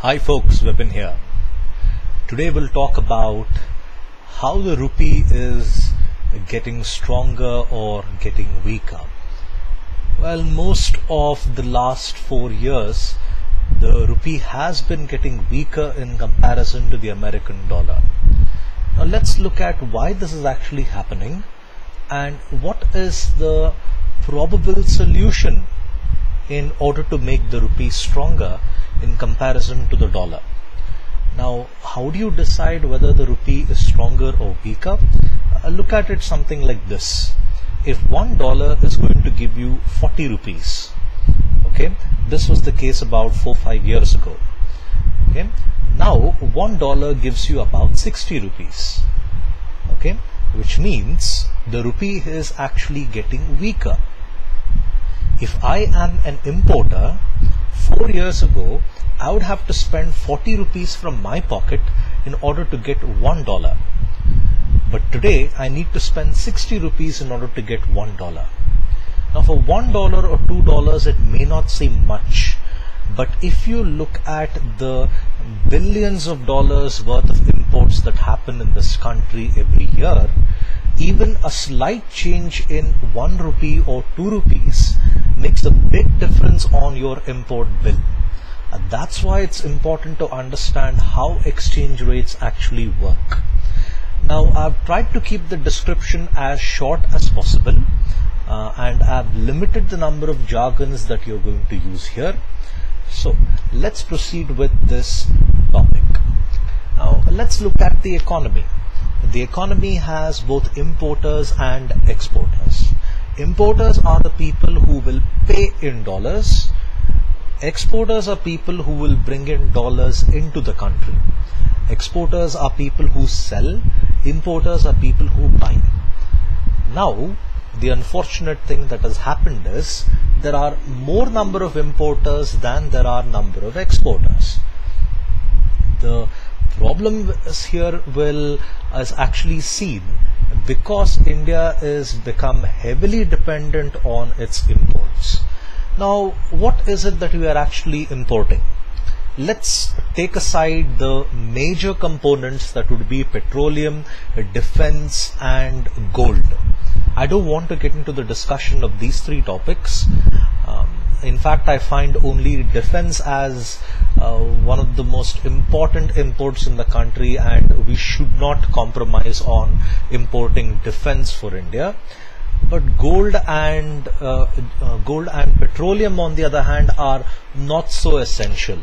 Hi folks, Vipin here. Today we'll talk about how the rupee is getting stronger or getting weaker. Well, most of the last 4 years, the rupee has been getting weaker in comparison to the American dollar. Now let's look at why this is actually happening and what is the probable solution in order to make the rupee stronger in comparison to the dollar. Now, how do you decide whether the rupee is stronger or weaker? Look at it something like this. If $1 is going to give you 40 rupees, okay, this was the case about 4-5 years ago. Okay, now $1 gives you about 60 rupees. Okay, which means the rupee is actually getting weaker. If I am an importer, 4 years ago, I would have to spend 40 rupees from my pocket in order to get $1. But today, I need to spend 60 rupees in order to get $1. Now for $1 or $2, it may not seem much. But if you look at the billions of dollars worth of imports that happen in this country every year, even a slight change in 1 rupee or 2 rupees makes a big difference on your import bill. And that's why it's important to understand how exchange rates actually work. Now, I've tried to keep the description as short as possible and I've limited the number of jargons that you're going to use here. So let's proceed with this topic. Now, let's look at the economy. The economy has both importers and exporters. Importers are the people who will pay in dollars. Exporters are people who will bring in dollars into the country. Exporters are people who sell. Importers are people who buy. Now, the unfortunate thing that has happened is there are more number of importers than there are number of exporters. The problem is here is actually seen because India is become heavily dependent on its imports. Now, what is it that we are actually importing? Let's take aside the major components that would be petroleum, defense and gold. I don't want to get into the discussion of these three topics. In fact, I find only defense as one of the most important imports in the country, and we should not compromise on importing defense for India. But gold and petroleum, on the other hand, are not so essential.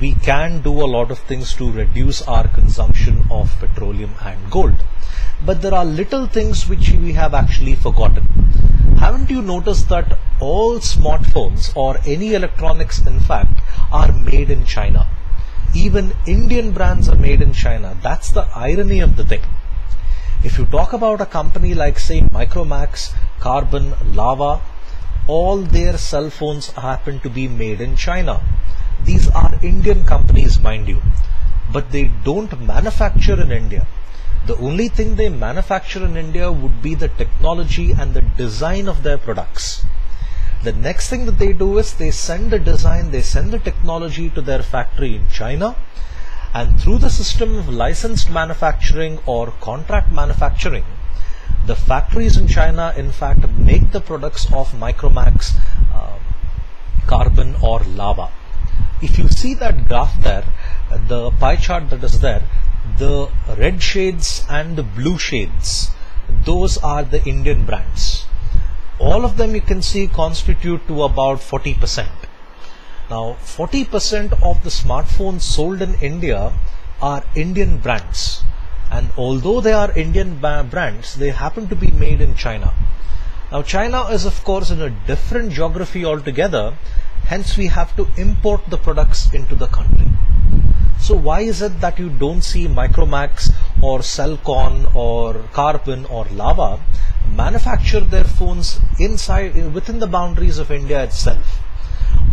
We can do a lot of things to reduce our consumption of petroleum and gold. But there are little things which we have actually forgotten. Haven't you noticed that all smartphones or any electronics, in fact, are made in China? Even Indian brands are made in China. That's the irony of the thing. If you talk about a company like, say, Micromax, Carbon, Lava, all their cell phones happen to be made in China. These are Indian companies, mind you, but they don't manufacture in India. The only thing they manufacture in India would be the technology and the design of their products. The next thing that they do is they send the design, they send the technology to their factory in China, and through the system of licensed manufacturing or contract manufacturing, the factories in China in fact make the products of Micromax, Carbon or Lava. If you see that graph there, the pie chart that is there, the red shades and the blue shades, those are the Indian brands. All of them you can see constitute to about 40%. Now 40% of the smartphones sold in India are Indian brands, and although they are Indian brands, they happen to be made in China. Now China is of course in a different geography altogether, hence we have to import the products into the country. So why is it that you don't see Micromax or Cellcon or Carbon or Lava manufacture their phones within the boundaries of India itself?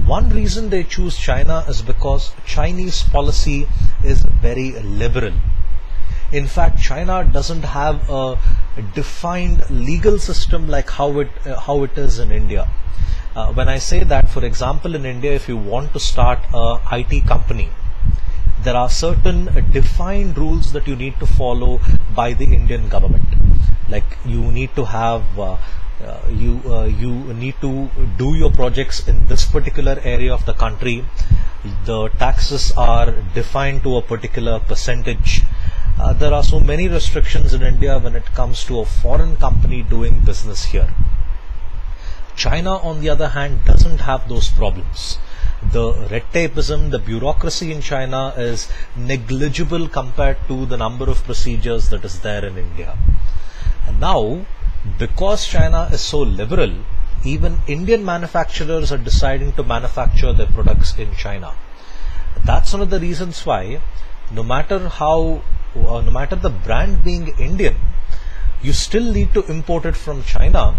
One reason they choose China is because Chinese policy is very liberal. In fact, China doesn't have a defined legal system like how it is in India. When I say that, for example, in India, if you want to start a IT company, there are certain defined rules that you need to follow by the Indian government. Like you need to have you need to do your projects in this particular area of the country. The taxes are defined to a particular percentage. There are so many restrictions in India when it comes to a foreign company doing business here. China, on the other hand, doesn't have those problems. The red tapeism, the bureaucracy in China is negligible compared to the number of procedures that is there in India. And now, because China is so liberal, even Indian manufacturers are deciding to manufacture their products in China. That's one of the reasons why, no matter the brand being Indian, you still need to import it from China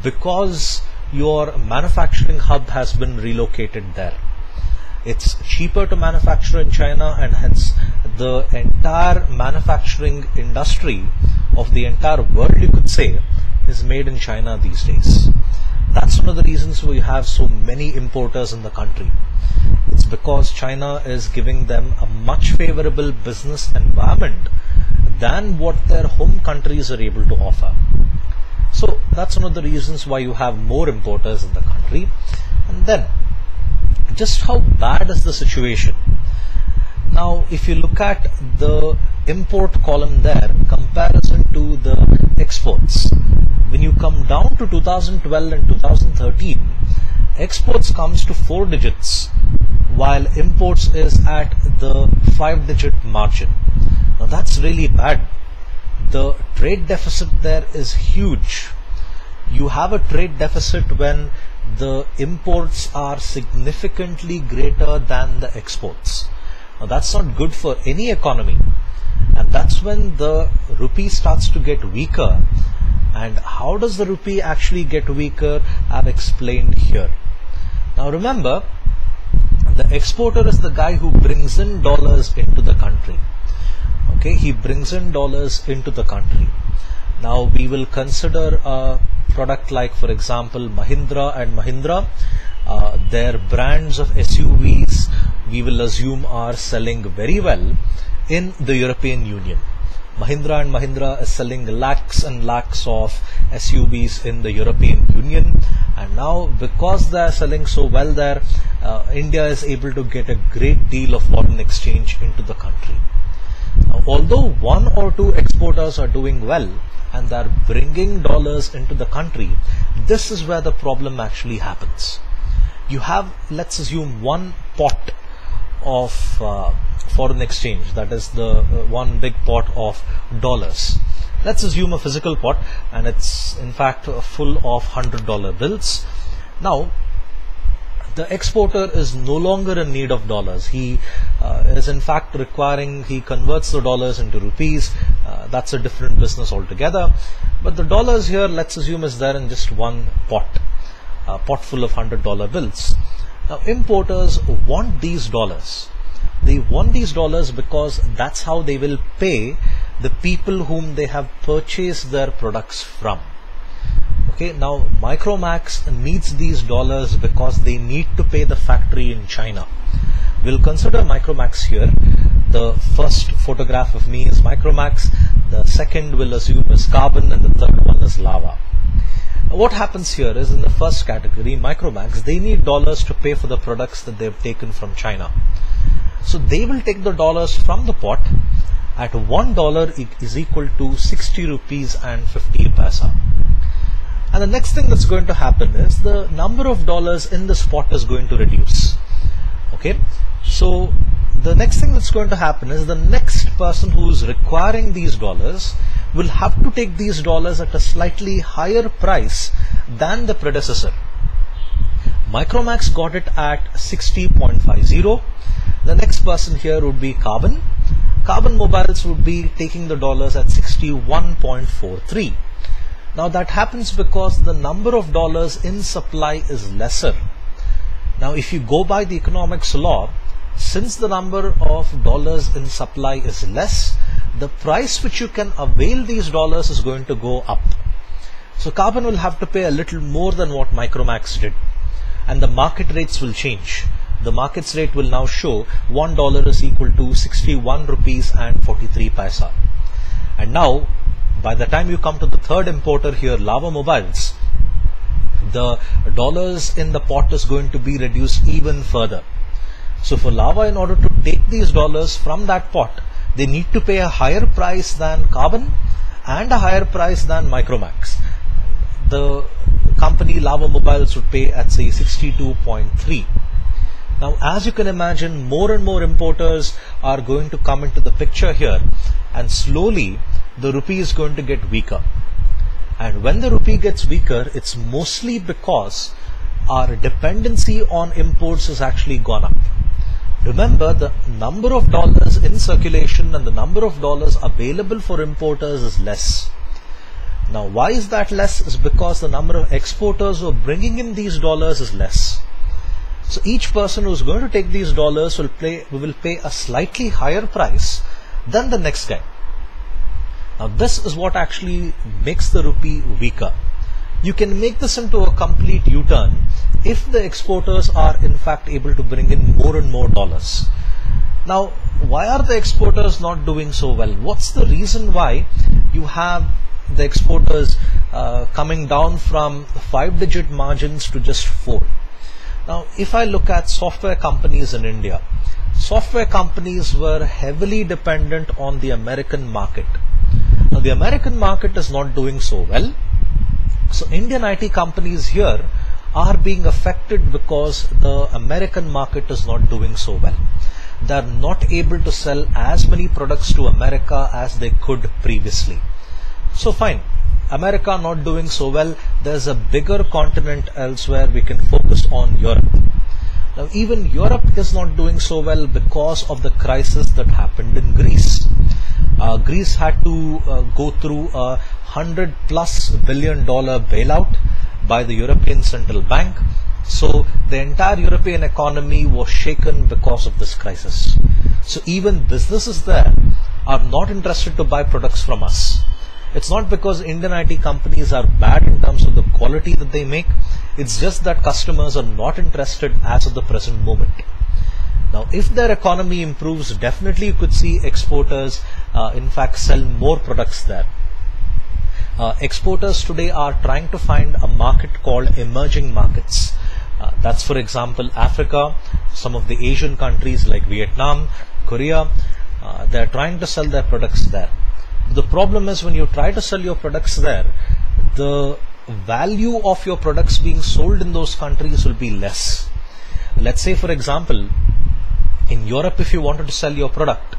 because your manufacturing hub has been relocated there. It's cheaper to manufacture in China, and hence the entire manufacturing industry of the entire world, you could say, is made in China these days. That's one of the reasons we have so many importers in the country. It's because China is giving them a much favorable business environment than what their home countries are able to offer. So that's one of the reasons why you have more importers in the country. And then, just how bad is the situation? Now, if you look at the import column there, comparison to the exports, when you come down to 2012 and 2013, exports comes to 4 digits, while imports is at the 5-digit margin. Now that's really bad. The trade deficit there is huge. You have a trade deficit when the imports are significantly greater than the exports. Now that's not good for any economy, and that's when the rupee starts to get weaker. And how does the rupee actually get weaker? I've explained here. Now remember, the exporter is the guy who brings in dollars into the country. Okay, he brings in dollars into the country. Now we will consider a product like, for example, Mahindra and Mahindra. Their brands of SUVs, we will assume, are selling very well in the European Union. Mahindra and Mahindra is selling lakhs and lakhs of SUVs in the European Union, and now because they are selling so well there, India is able to get a great deal of foreign exchange into the country. Now, although 1 or 2 exporters are doing well and they are bringing dollars into the country, this is where the problem actually happens. You have, let's assume, one pot of foreign exchange, that is the one big pot of dollars. Let's assume a physical pot, and it's in fact full of $100 bills. Now the exporter is no longer in need of dollars. He is in fact he converts the dollars into rupees. That's a different business altogether. But the dollars here, let's assume, is there in just one pot, a pot full of $100 bills. Now importers want these dollars. They want these dollars because that's how they will pay the people whom they have purchased their products from. Okay, now Micromax needs these dollars because they need to pay the factory in China. We'll consider Micromax here. The first photograph of me is Micromax, the second we'll assume is Carbon, and the third one is Lava. What happens here is, in the first category, Micromax, they need dollars to pay for the products that they've taken from China. So they will take the dollars from the pot at $1 is equal to 60 rupees and 50 paisa. And the next thing that's going to happen is the number of dollars in this pot is going to reduce. Okay, so the next thing that's going to happen is the next person who is requiring these dollars will have to take these dollars at a slightly higher price than the predecessor. Micromax got it at 60.50. The next person here would be Carbon. Carbon Mobiles would be taking the dollars at 61.43. Now that happens because the number of dollars in supply is lesser. Now if you go by the economics law, since the number of dollars in supply is less, the price which you can avail these dollars is going to go up. So Carbon will have to pay a little more than what Micromax did. and the market rates will change. The market's rate will now show $1 is equal to 61 rupees and 43 paisa. And now, by the time you come to the third importer here, Lava Mobiles, the dollars in the pot is going to be reduced even further. So for Lava, in order to take these dollars from that pot, they need to pay a higher price than Carbon and a higher price than Micromax. The company Lava Mobiles would pay at say 62.3. Now, as you can imagine, more and more importers are going to come into the picture here, and slowly the rupee is going to get weaker. And when the rupee gets weaker, it's mostly because our dependency on imports has actually gone up. Remember, the number of dollars in circulation and the number of dollars available for importers is less. Now, why is that less? Is because the number of exporters who are bringing in these dollars is less. So each person who's going to take these dollars will pay a slightly higher price than the next guy. Now, this is what actually makes the rupee weaker. You can make this into a complete U-turn if the exporters are in fact able to bring in more and more dollars. Now, why are the exporters not doing so well? What's the reason why you have the exporters coming down from 5-digit margins to just 4? Now, if I look at software companies in India, software companies were heavily dependent on the American market. Now, the American market is not doing so well. So Indian IT companies here are being affected because the American market is not doing so well. They are not able to sell as many products to America as they could previously. So fine, America not doing so well, there's a bigger continent elsewhere. We can focus on Europe. Now, even Europe is not doing so well because of the crisis that happened in Greece. Greece had to go through a $100+ billion bailout by the European Central Bank. So the entire European economy was shaken because of this crisis. So even businesses there are not interested to buy products from us. It's not because Indian IT companies are bad in terms of the quality that they make. It's just that customers are not interested as of the present moment. Now, if their economy improves, definitely you could see exporters in fact sell more products there. Exporters today are trying to find a market called emerging markets. That's, for example, Africa, some of the Asian countries like Vietnam, Korea. They're trying to sell their products there. The problem is, when you try to sell your products there, the value of your products being sold in those countries will be less. Let's say, for example, in Europe, if you wanted to sell your product,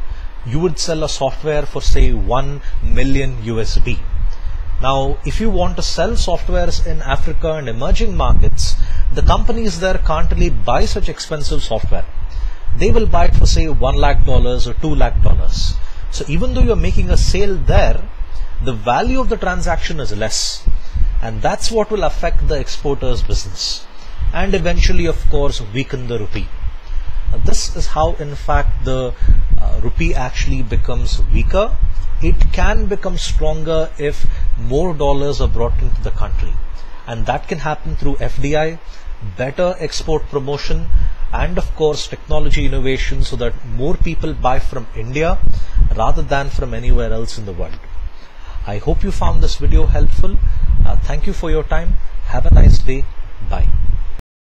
you would sell a software for say 1 million USD. Now, if you want to sell softwares in Africa and emerging markets, the companies there can't really buy such expensive software. They will buy it for say $1 lakh or $2 lakh. So even though you're making a sale there, the value of the transaction is less, and that's what will affect the exporter's business and eventually, of course, weaken the rupee. This is how in fact the rupee actually becomes weaker. It can become stronger if more dollars are brought into the country, and that can happen through FDI, better export promotion, and of course technology innovation, so that more people buy from India rather than from anywhere else in the world. I hope you found this video helpful. Thank you for your time. Have a nice day. Bye.